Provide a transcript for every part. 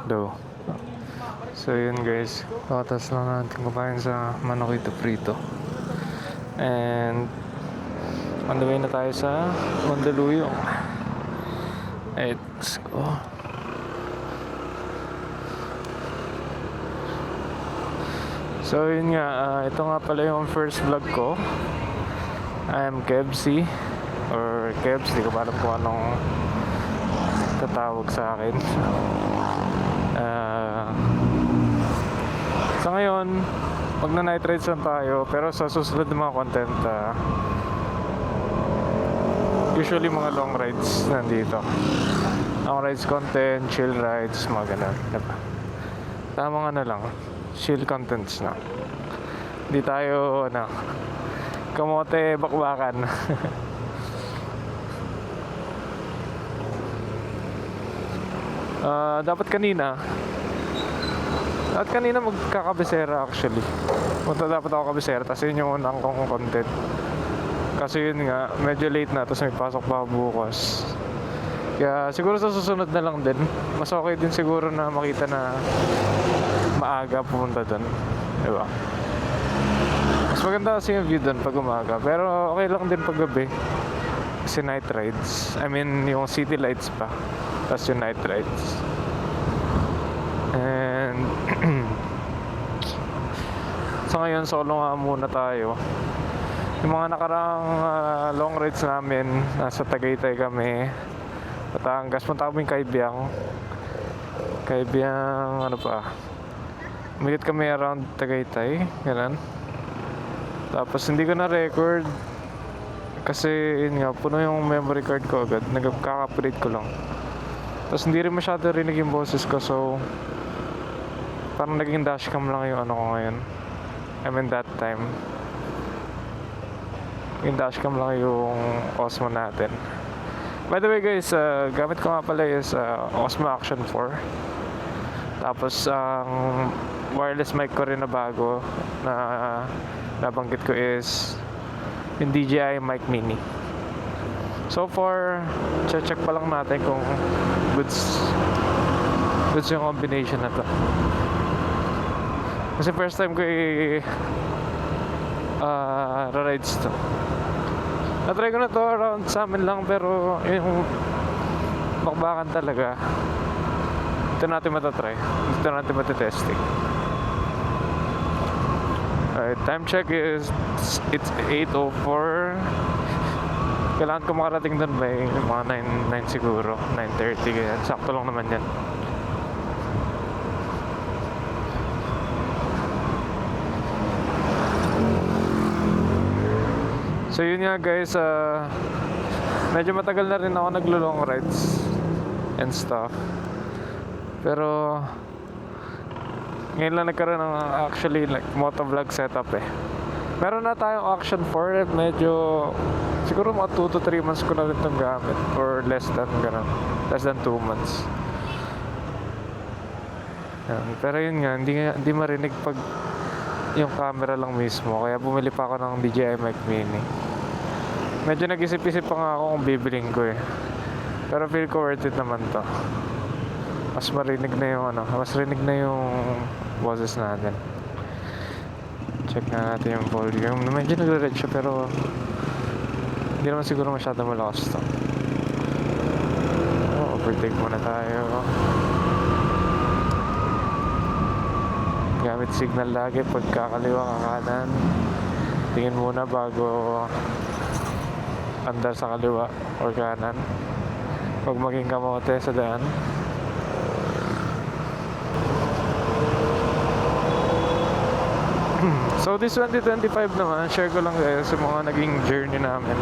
daw. So yun guys, katas lang natin kumain sa manokito frito. And on the way na tayo sa Mandaluyong. Let's go. So yun nga, ito nga pala yung first vlog ko. I am Kebsy or Kebs, di ko pa alam kung anong tatawag sa akin. So ngayon, magna-night rides lang tayo, pero sa susunod ng mga content, usually mga long rides nandito. Long rides content, chill rides, mga ganun, diba? Tamang ano lang, chill contents na. Hindi tayo, kamote bakbakan. Dapat kanina magkakabisera actually. Punta dapat ako kabisera, tapos yun yung unang kong content. Kasi yun nga, medyo late na, tapos may pasok pa bukas. Kaya siguro sa susunod na lang din. Mas okay din siguro na makita na maaga pumunta dun, diba? Mas maganda kasi yung view dun pag umaga, pero okay lang din pag gabi kasi night rides, I mean yung city lights pa, tapos yung night rides. And so ngayon solo nga muna tayo. Yung mga nakaraang long rides namin, nasa Tagaytay kami, Batangas, punta kaming Kaibiyang, ano pa, umikot kami around Tagaytay, ganun. Tapos hindi ko na record kasi yun nga, puno yung memory card ko agad, nagkaka-upgrade ko lang. Tapos hindi rin masyado rinig yung boses ko, so parang naging dashcam lang yung ano ko ngayon. I mean that time, yung dashcam lang yung Osmo natin. By the way guys, gamit ko nga pala is Osmo Action 4. Tapos ang wireless mic ko rin na bago na nabanggit ko is yung DJI Mic Mini. So far, check pa lang natin kung goods yung combination na to. Kasi first time ko rides to. Na-try ko na to around sa amin lang, pero yung bakbakan talaga, dito natin matatry, dito natin matatesting. Alright, time check is it's 8:04. Kailangan ko makarating doon by mga 9 siguro, 9:30 ganyan. Sakto lang naman yan. So yun nga guys, medyo matagal na rin ako naglo-long rides and stuff. Pero ngayon lang nagkaroon ng actually like motovlog setup eh. Meron na tayong Action 4, medyo siguro mga 2 to 3 months ko na rin itong gamit, or less than 2 months. Pero yun nga, hindi marinig pag yung camera lang mismo, kaya bumili pa ako ng DJI Mic Mini. Medyo nag-isip-isip pa nga ako kung bibiling ko eh, pero feel ko worth it naman to. Mas rinig na yung boses natin. Check na natin yung volume. Medyo nagre-red siya, pero hindi naman siguro masyado malakas to. Overtake muna tayo. Gamit signal lagi pag kakaliwa kakanan. Tingin muna bago andar sa kaliwa or kanan. Huwag maging kamote sa daan. So this 2025 naman, share ko lang guys sa mga naging journey namin.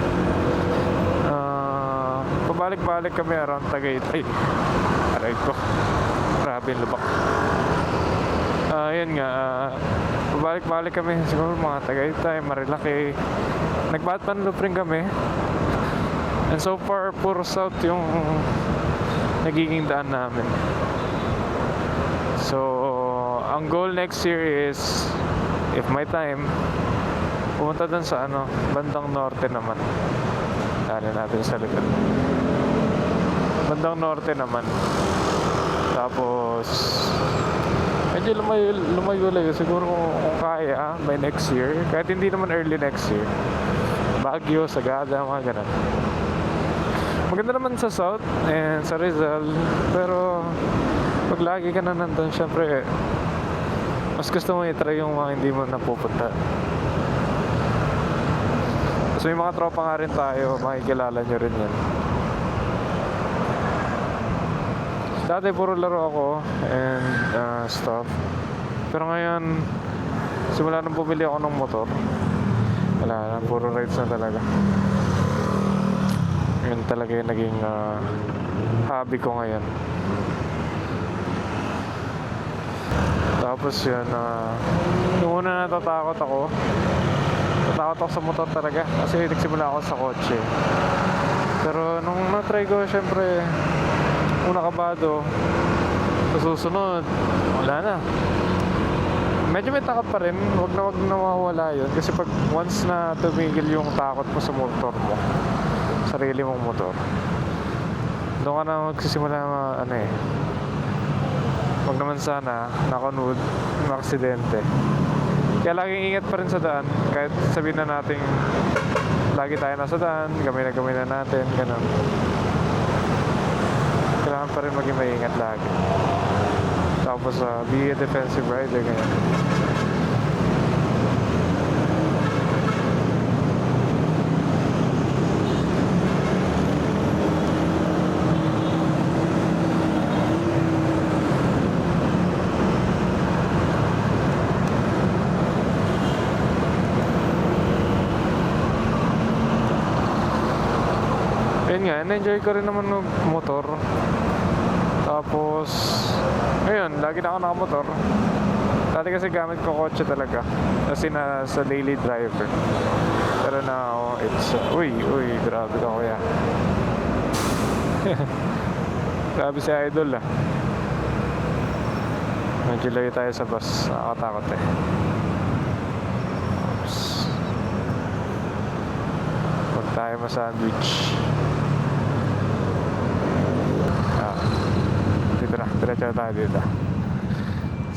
Pabalik-balik kami around Tagaytay. Aray ko, grabe yung lubak. Yun nga, pabalik-balik kami siguro mga Tagaytay, Marilaki. Nag-Batman Loop rin kami. And so far, puro south yung nagiging daan namin. So ang goal next year is, if may time, pumunta dun sa bandang norte naman. Dali natin sa likod. Bandang norte naman. Tapos medyo lumayo lang siguro kung kaya by next year, kahit hindi naman early next year. Baguio, Sagada, mga ganun. Maganda naman sa South and sa Rizal, pero pag lagi ka na nandun, syempre mas gusto mo i-try yung mga hindi mo napupunta. So may mga tropa nga rin tayo, makikilala nyo rin yan. Dati puro laro ako and stuff. Pero ngayon, simula nang bumili ako ng motor, wala na, puro rides na talaga. Yun talaga yung naging hobby ko ngayon. Tapos yun, nung una natatakot ako sa motor talaga kasi nagsimula ako sa kotse. Pero nung na-try ko, syempre una kabado, sa susunod wala na. Medyo may takot pa rin, wag na mawawala yun kasi pag once na tumigil yung takot mo sa motor mo, sarili mong motor, doon ka na magsisimula wag naman sana nakanood ng aksidente. Kaya laging ingat pa rin sa daan, kahit sabihin na natin lagi tayo nasa daan, gamay na natin, ganun. Kailangan pa rin maging maingat lagi. Tapos be a defensive rider, ganyan. Ayun nga, na-enjoy ko rin naman mag-motor. Tapos ngayon, lagi na ako nakamotor. Dati kasi gamit ko kotse talaga, kasi sa daily driver. Pero now, it's uy, grabe ka kuya. Grabe si Idol Medyo layo tayo sa bus, nakakatakot Oops. Huwag tayo ma-sandwich. Diretso tayo dito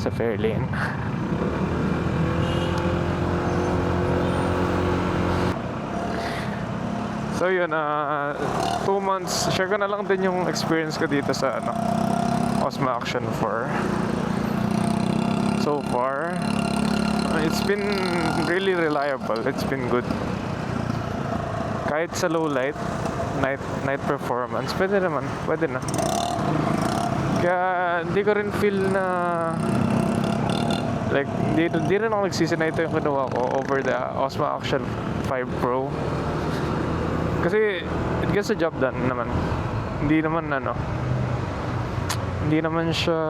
sa Fairlane. So yun, 2 months, share ko na lang din yung experience ko dito sa Osma Action 4. So far, it's been really reliable. It's been good. Kahit sa low light, night performance, pwede na. Kaya hindi ko rin feel na like, di rin ako nagsisi na ito yung kinuha ko over the Osma Action 5 Pro. Kasi it gets the job done naman. Hindi naman siya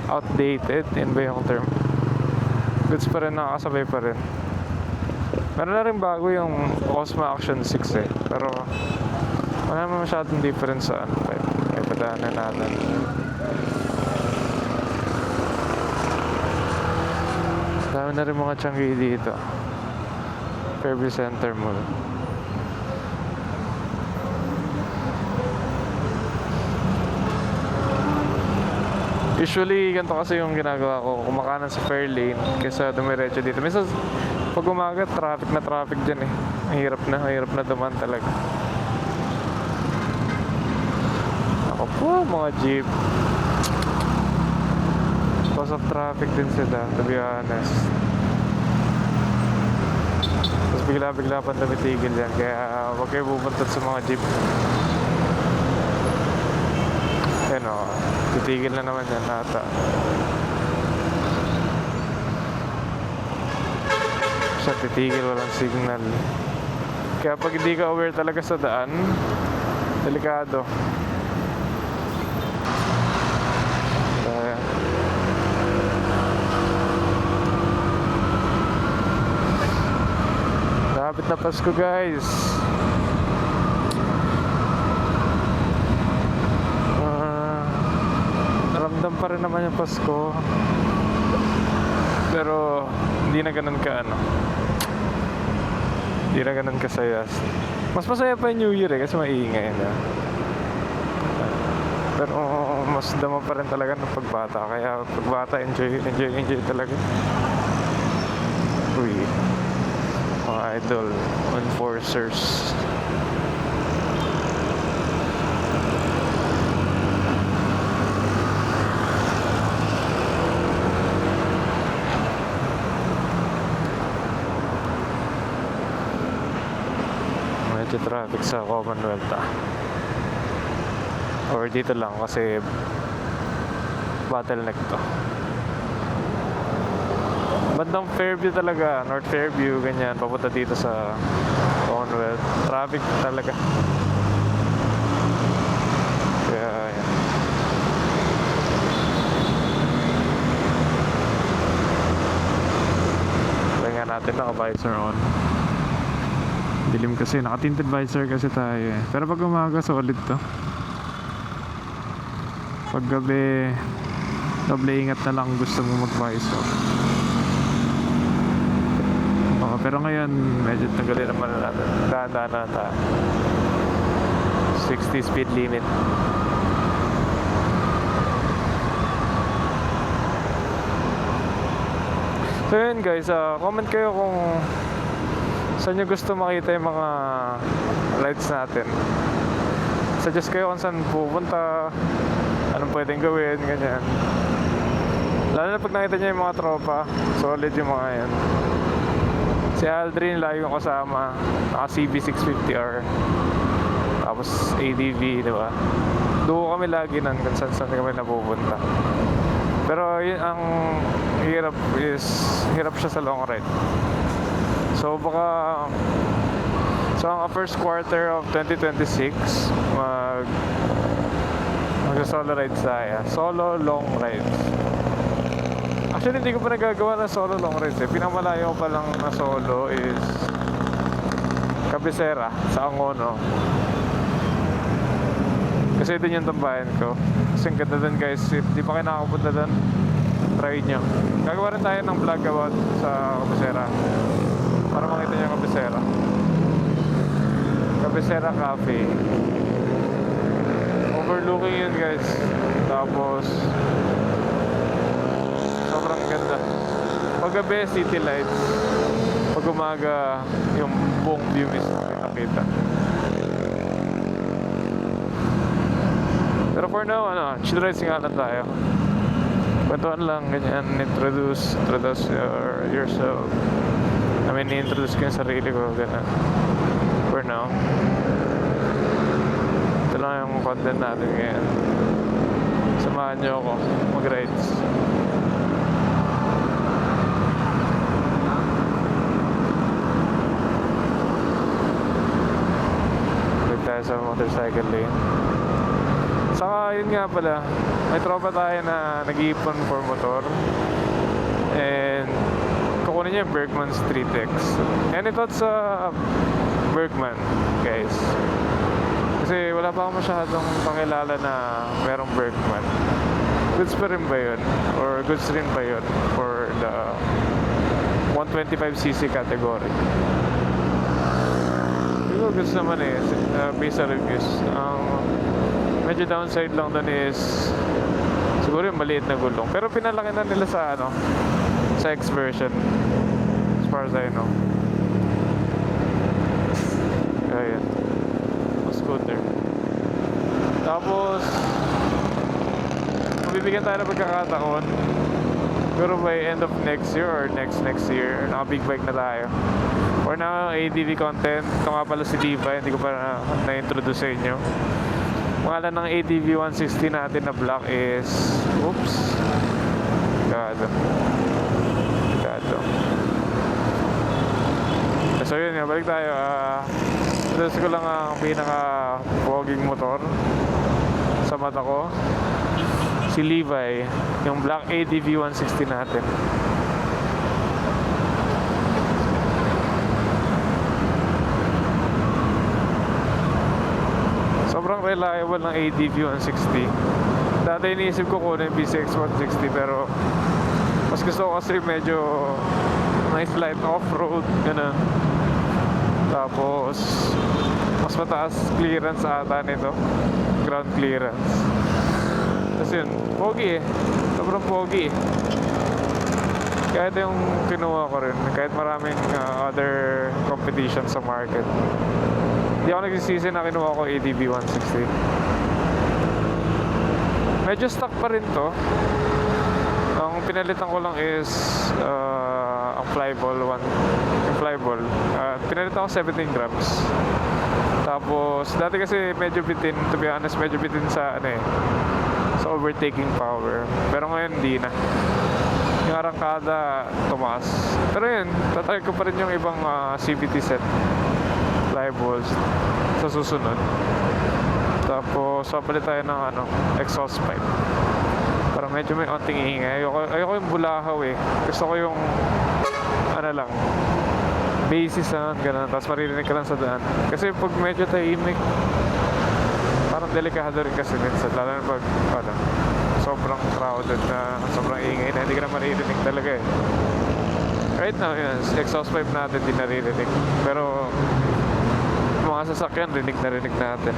outdated, yun ba yung term. Goods pa rin, nakakasabay pa rin. Meron na rin bago yung Osma Action 6 pero wala naman masyadong difference sa padaanan natin. Dami na rin mga Changi dito. Fairview Center Mall. Usually, ganito kasi yung ginagawa ko. Kumakanan sa Fairlane kaysa dumiretso dito. Minsan, pag umaga, traffic dyan Mahirap na dumaan talaga. Ako mga jeep. Cause of traffic din sila, to be honest. Tapos bigla pa tumitigil yan. Kaya wag kayo pupunta sa mga jeep. Yan titigil na naman yan ata. Siya titigil, walang signal. Kaya pag hindi ka aware talaga sa daan, delikado. Malapit na Pasko, guys. Ramdam pa rin naman yung Pasko, pero hindi na ganun kasaya. Mas masaya pa yung New Year kasi maingay Pero mas dama pa rin talaga ng pagbata. Kaya pagbata, enjoy talaga. Uy, mga idol, enforcers. Medyo traffic sa Commonwealth or dito lang kasi bottleneck to. Bandang Fairview talaga, North Fairview, ganyan, papunta dito sa Commonwealth. Traffic talaga. Kaya, yan. Kaya natin naka-visor on. Dilim kasi, naka-tinted visor kasi tayo eh. Pero pag umaga, solid to. Pag gabi, doble ingat na lang gusto mo mag-visor. Pero ngayon, medyo tagalin naman natin. Dahan-dahan na tayo. 60 speed limit. So yun guys, comment kayo kung saan nyo gusto makita yung mga lights natin. Suggest kayo kung saan pupunta, anong pwedeng gawin, ganyan. Lalo na pag nakita nyo yung mga tropa, solid yung mga yan. Si Aldrin, lagi kong kasama, naka CB650R, tapos ADV, di ba? Duo kami lagi nun kung saan kami napupunta. Pero yun, ang hirap siya sa long ride. So baka ang first quarter of 2026 mag-solo rides tayo. Solo long rides. Actually hindi ko pa nagagawa ng solo long rides eh. Pinakamalayo ko pa lang na solo is Cabecera sa Angono. Kasi doon yung tambayan ko. Kasi ang ganda doon guys. If di pa kayo nakakapunta doon, try nyo. Gagawa rin tayo ng vlog about sa Cabecera para makita nyo yung Cabecera. Cabecera Cafe. Overlooking yun guys. Tapos sobrang ganda. Pag gabi, city lights. Pag umaga, yung buong view mismo nakita. Pero for now, chill rides nga lang tayo. Kwentuhan lang, ganyan, introduce yourself. I mean, introduce ko yung sarili ko, ganyan. For now. Ito lang yung content natin ngayon. Samahan nyo ako mag-rides. Balik tayo sa motorcycle lane. Saka yun nga pala, may tropa tayo na nag-iipon for motor. And kukunin niya yung Bergman Street X. Any thoughts sa Bergman, guys? Kasi wala pa ako masyadong pakilala na merong Bergman. Goods pa rin ba yun? Or goods rin ba yun for the 125cc category? Siguro goods naman eh, based sa reviews. Medyo downside lang doon is siguro yung maliit na gulong. Pero pinalaki na nila sa sa X version, as far as I know. Ayan, scooter. Tapos mabibigyan tayo ng pagkakataon siguro by end of next year or next year, naka big bike na tayo. For now, ADV content. Ito nga pala si Levi, hindi ko pa na-introduce sa inyo. Pangalan ng ADV 160 natin na black is Gado. So yun nga, balik tayo. Introduce ko lang ang pinaka-poging motor sa mata ko. Si Levi, yung black ADV 160 natin. Sobrang reliable ng ADV 160. Dati iniisip ko kunin BCX 160 pero mas gusto ko kasi medyo nice light off-road, gano'n. Tapos mas mataas clearance ata nito, ground clearance. yun, pogi eh. Sobrang pogi eh. Kahit yung kinuha ko rin, kahit maraming other competition sa market, hindi ako nagsisisi na kinuha ko ADB 160. Medyo stock pa rin to. Ang pinalitan ko lang is ang flyball one. Yung flyball, pinalitan ko 17 grams. Tapos dati kasi medyo bitin, to be honest, medyo bitin sa ano eh, sa overtaking power. Pero ngayon hindi na. Yung arangkada tumaas. Pero yun, tatry ko pa rin yung ibang CVT set flyballs sa susunod. Tapos papalit tayo ng exhaust pipe para medyo may onting ingay. Ayoko yung bulahaw eh. Gusto ko yung lang, basis ganun, tapos maririnig ka lang sa daan. Kasi pag medyo tahimik, parang delikado rin kasi minsan, lalo na pag sobrang crowded na, sobrang ingay na hindi ka na maririnig talaga eh. Right now, yun, exhaust pipe natin di naririnig, pero mga sasakyan rinig na rinig natin.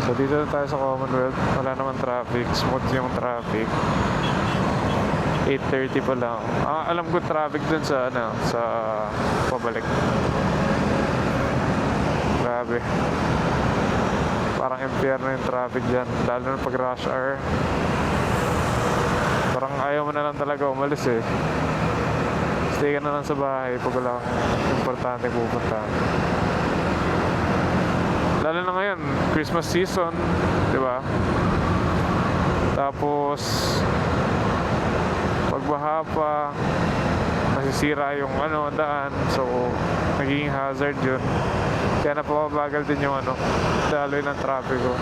So dito na tayo sa Commonwealth, wala naman traffic, smooth yung traffic. 8:30 pa lang. Alam ko traffic dun sa sa pabalik. Grabe. Parang impyerno yung traffic dyan, lalo na pag rush hour. Parang ayaw mo na lang talaga umalis eh. Stay ka na lang sa bahay pag wala importante pupunta. Lalo na ngayon, Christmas season, di ba? Tapos pagbaha pa, nasisira yung daan, so nagiging hazard yun. Kaya napapabagal din yung daloy ng trapiko.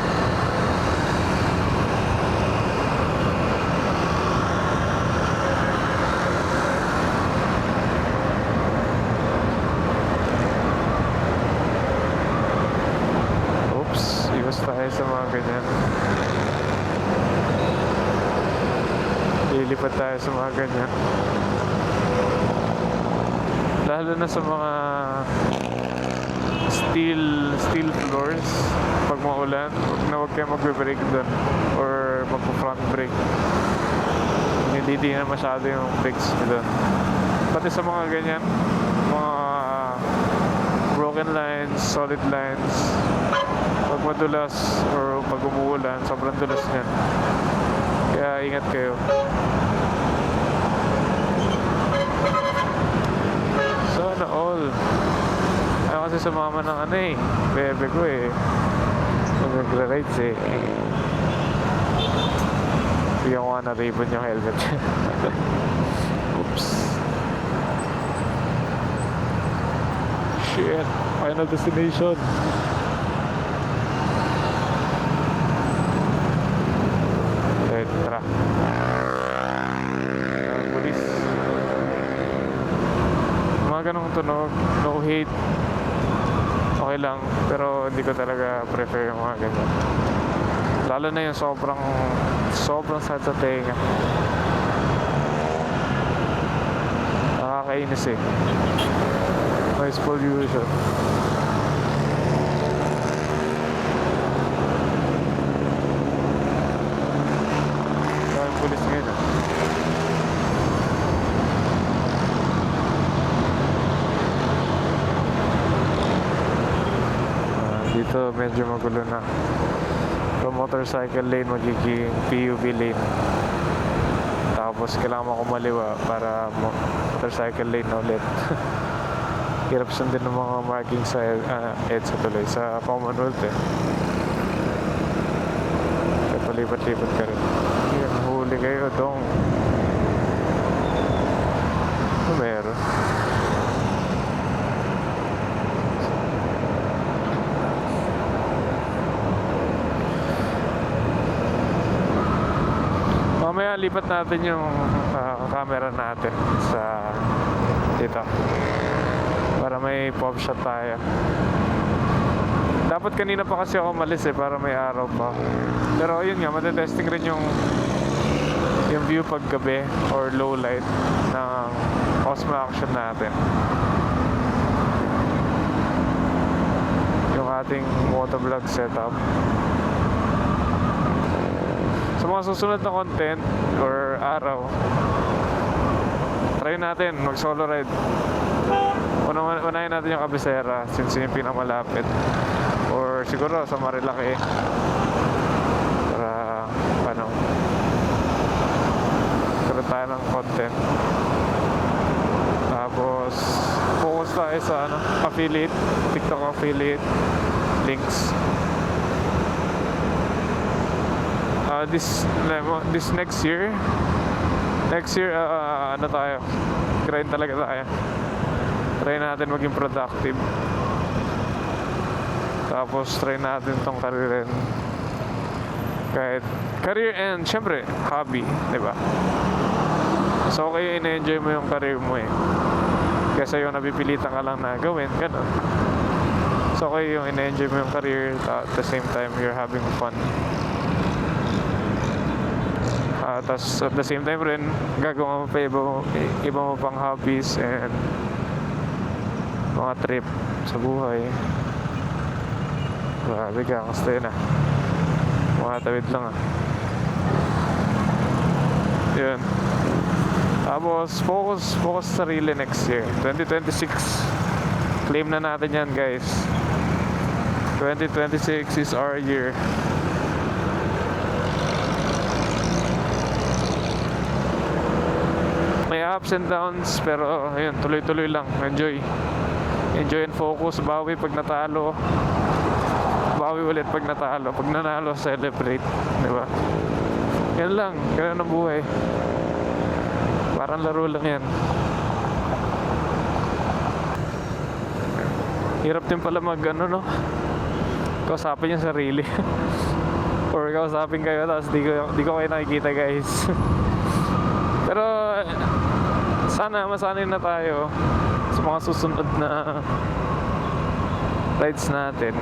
Tayo sa mga ganyan. Lilipat tayo sa mga ganyan. Lalo na sa mga steel floors. Pag maulan, huwag kayo magbe-brake doon or magpo-front brake. Hindi na masyado yung brakes doon. Pati sa mga ganyan, mga broken lines, solid lines, pag madulas or pag umuulan, sobrang dulas niyan. Kaya ingat kayo. Sana all. Ayaw kasi sumama ng bebe ko eh. Nag-rides eh. Bigyan ko nga na ribbon yung helmet. Oops. Shit. Final destination. Tara. Pulis. Mga ganong tunog, no hate. Okay lang, pero hindi ko talaga prefer yung mga ganyan. Lalo na yung sobrang sad sa tenga. Nakakainis eh. Noise pollution. Pulis ngayon dito medyo magulo na. From motorcycle lane magiging PUV lane, tapos kailangan mo kumaliwa para motorcycle lane na ulit. Hirap sundin ng mga marking sa EDSA tuloy sa Commonwealth eh. Kaya palipat-lipat ka rin. Huli kayo dong. Meron. Mamaya lipat natin yung camera natin sa dito para may pop shot tayo. Dapat kanina pa kasi ako malis para may araw pa. Pero yun nga, matetesting rin yung yung view pag gabi or low light ng Osmo Action natin. Yung ating motovlog setup. Sa mga susunod na content or araw, try natin mag solo ride. Unahin natin yung Cabecera since yung pinakamalapit, or siguro sa Marilaki para karoon tayo ng content. Tapos focus tayo sa affiliate, TikTok affiliate links. This next year tayo, grind talaga tayo. Try natin maging productive. Tapos try natin tong career, kahit career and syempre hobby, di ba? So okay, in-enjoy mo yung career mo kaysa yung napipilitan ka lang na gawin, ganun. So okay yung in-enjoy mo yung career, at the same time you're having fun. Tapos at the same time rin, gagawa mo pa iba mo pang hobbies and mga trip sa buhay. Grabe ka, kamusta yun mga tawid lang yun. Tapos focus sa sarili next year, 2026. Claim na natin yan, guys. 2026 is our year. May ups and downs, pero ayun, tuloy-tuloy lang. Enjoy and focus. Bawi pag natalo, bawi ulit pag natalo. Pag nanalo, celebrate, di ba? Yan lang, ganun ang buhay. Parang laro lang yan. Hirap din pala kausapin yung sarili. Or kausapin kayo tapos di ko kayo nakikita, guys. Pero sana masanay na tayo sa mga susunod na rides natin.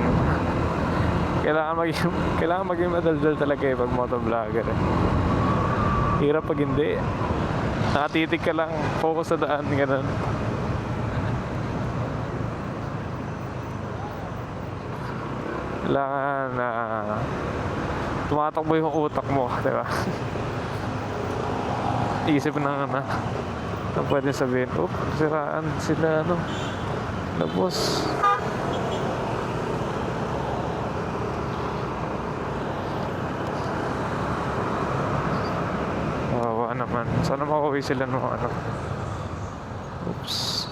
Kailangan maging madaldal talaga pag motovlogger. Hirap pag hindi. Nakatitig ka lang, focus sa daan, ganun. Kailangan tumatakbo yung utak mo, diba? Isip na pwede sabihin, siraan sila, labos. Wawa naman. Sana makauwi sila ng oops.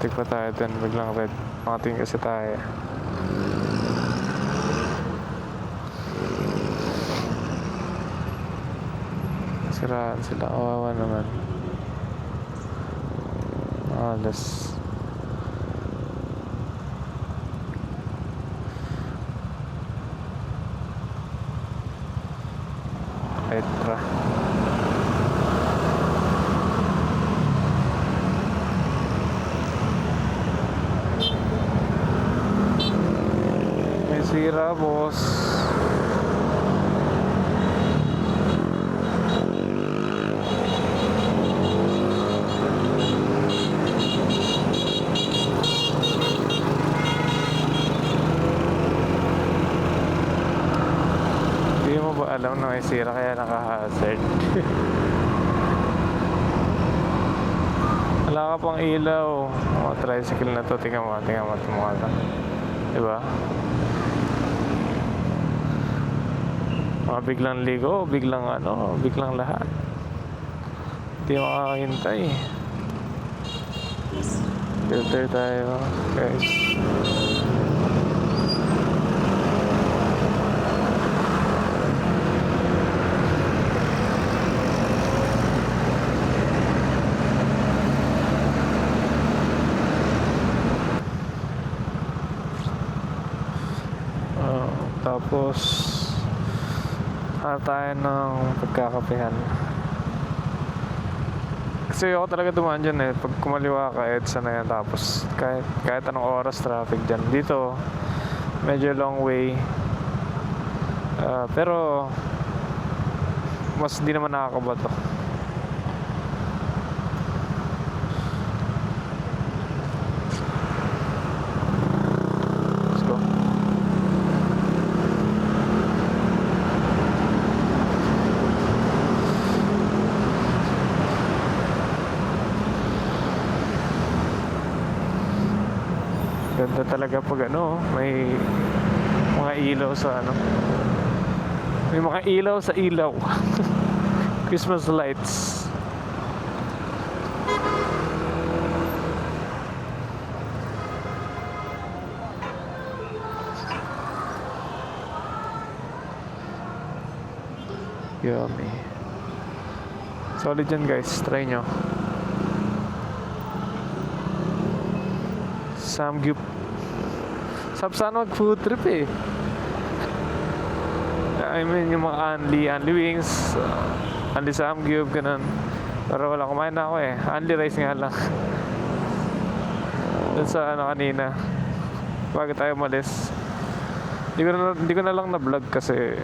Tik pa tayo dun, biglang red. Makating kasi tayo. Siraan sila, kawawa naman. Alas. Petra. May sira, boss. Alam na may sira kaya naka-hazard. Wala ka pang ilaw. Mga tricycle na to, tingnan mo tumukha lang, diba? Mga biglang ligo, biglang lahat. Hindi makakahintay. Filter tayo, guys. Tapos tayo ng pagkakapehan Kasi ako talaga dumaan dyan eh. Pag kumaliwa ka, EDSA na yan. Tapos kahit anong oras traffic dyan. Dito, medyo long way. Pero mas di naman nakakabato. Let's go. Ganda talaga pag may mga ilaw sa may mga ilaw sa ilaw. Christmas lights. Yummy. Solid yan guys, try nyo. Samgyup. Sana mag food trip eh. I mean yung mga Anli wings, Anli Samgyup, ganun. Pero wala, kumain na ako eh. Anli rice nga lang. Dun sa kanina bago tayo umalis. Hindi ko na lang na-vlog kasi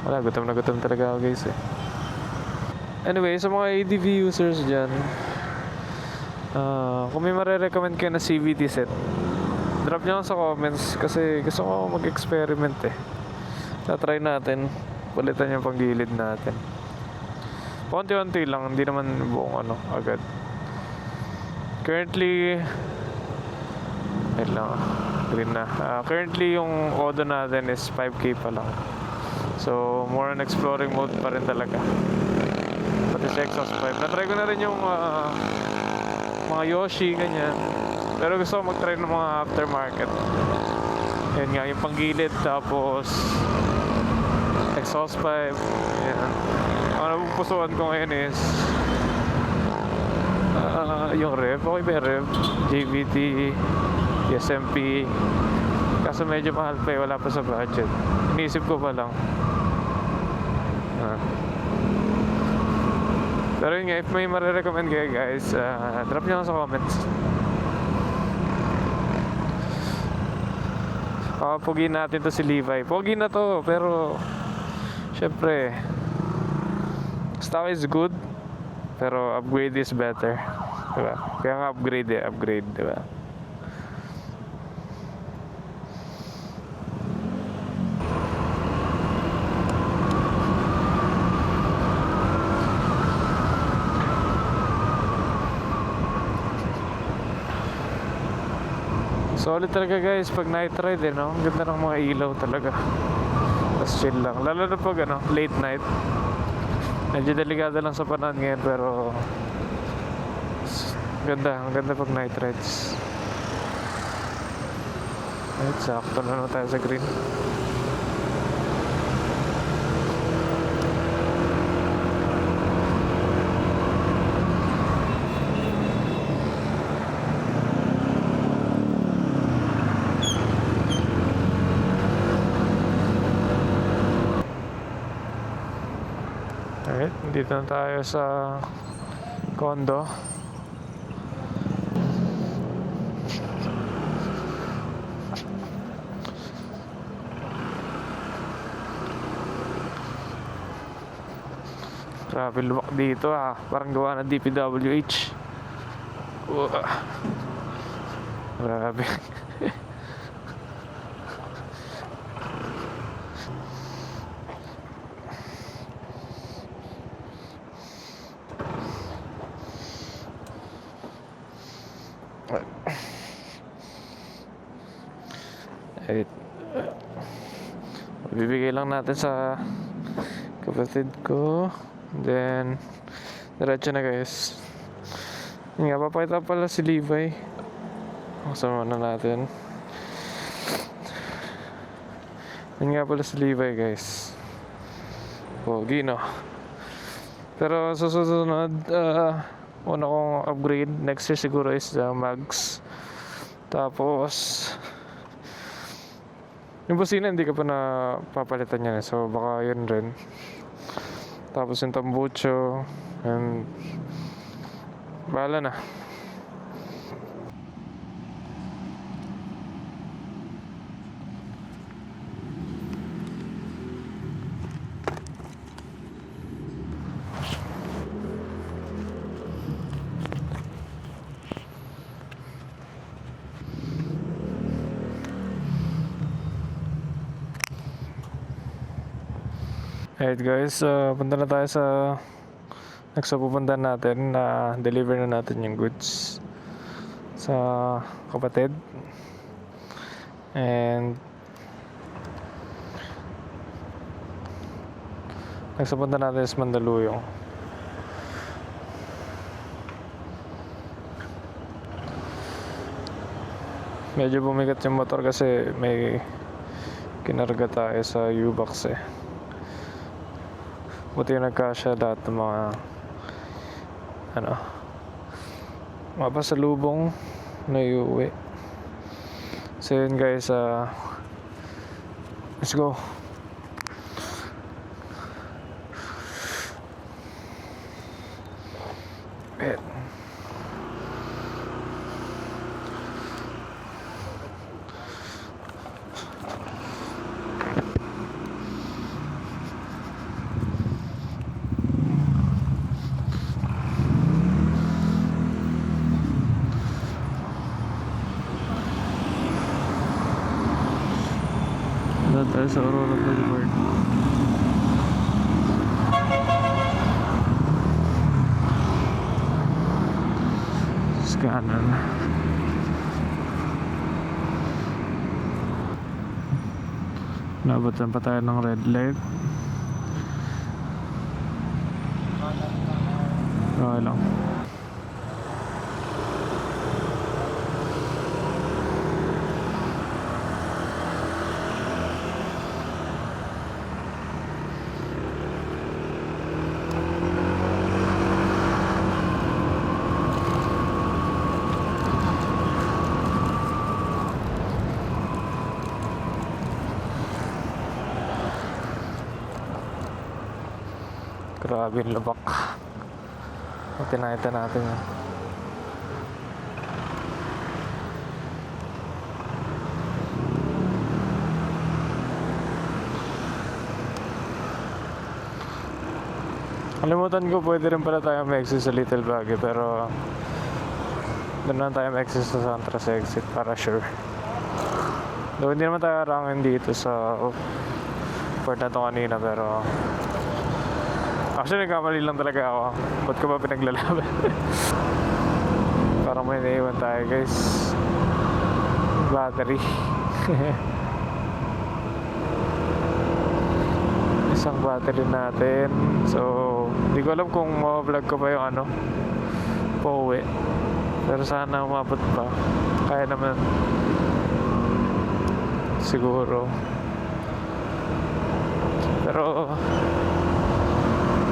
wala, gutom na gutom talaga ako guys eh. Anyway, sa mga ADV users dyan, kung may marirecommend kayo na CVT set, drop nyo lang sa comments kasi gusto ko mag-experiment eh. Try natin, palitan yung panggilid natin. Konti-konti lang, hindi naman buong agad. Currently, wait lang, green na. Currently yung Odo natin is 5K pa lang. So, more on exploring mode pa rin talaga. Pati sa Exhaust 5. Na-try ko na rin yung mga Yoshi, ganyan. Pero gusto ko mag-try ng mga aftermarket. Yan nga, yung panggilid, tapos Exhaust 5. Yan. Ang napupusuan ko ngayon is yung rev. Okay ba yung rev? JVT, SMP. Kaso medyo mahal pa eh, wala pa sa budget. Iniisip ko pa lang. Pero yun nga, if may marirecommend kayo guys, drop nyo lang sa comments. Pogi natin to si Levi. Pogi na to, pero syempre stock is good, pero upgrade is better, diba? Kaya nga upgrade, diba? Solid talaga guys pag night ride no? Ang ganda ng mga ilaw talaga. Tapos chill lang. Lalo na pag late night. Medyo delikado lang sa panahon ngayon pero ang ganda pag night rides. Right, sakto na tayo sa green. Alright, dito na tayo sa condo. Grabe luwak dito parang gawa ng DPWH. Grabe. Bibigay lang natin sa kapatid ko, then diretso na guys. Yun nga, papakita pala si Levi. Kasama na natin. Yun nga pala si Levi guys. Pogi no. Pero sa susunod, una kong upgrade next year siguro is Mags. Tapos yung busina hindi ka pa na papalitan yan so baka yun rin. Tapos yung tambucho and Bahala na. Alright guys, punta na tayo sa next na pupuntahan natin na deliver na natin yung goods sa kapatid. And next na punta natin is Mandaluyong. Medyo bumigat yung motor kasi may kinarga tayo sa U-Box eh. Buti yung nagkasya lahat ng mga mga pasalubong na iuwi. So yun guys, let's go. Bet. Doon tayo sa Aurora Boulevard. Kanan. Nabutan pa tayo ng red light. Okay lang. Grabe yung lubak. Tinakita natin yun. Kalimutan ko, pwede rin pala tayo mag-exit sa Little Baguio, pero doon lang tayo mag-exit sa Santras exit para sure. Though hindi naman tayo arangin dito sa port na to kanina, pero actually, nagkamali lang talaga ako. Ba't ko ba pinaglalaban? Parang may naiwan tayo guys. Battery. Isang battery natin. So, hindi ko alam kung ma-vlog ko pa yung pauwi. Pero sana umabot pa. Kaya naman. Siguro. Pero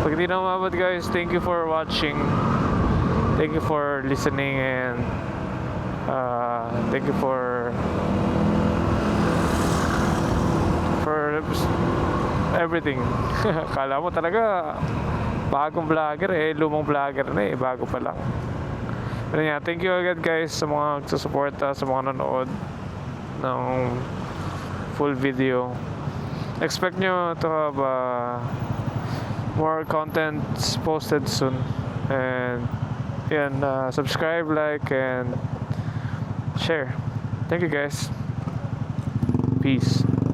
pag di na umabot guys, thank you for watching. Thank you for listening and thank you for everything. Kala mo talaga bagong vlogger eh, lumang vlogger na eh, bago pa lang. Pero yeah, thank you again guys sa mga nagsusuporta, sa mga nanood ng full video. Expect nyo to have more contents posted soon, and subscribe, like, and share. Thank you guys. Peace.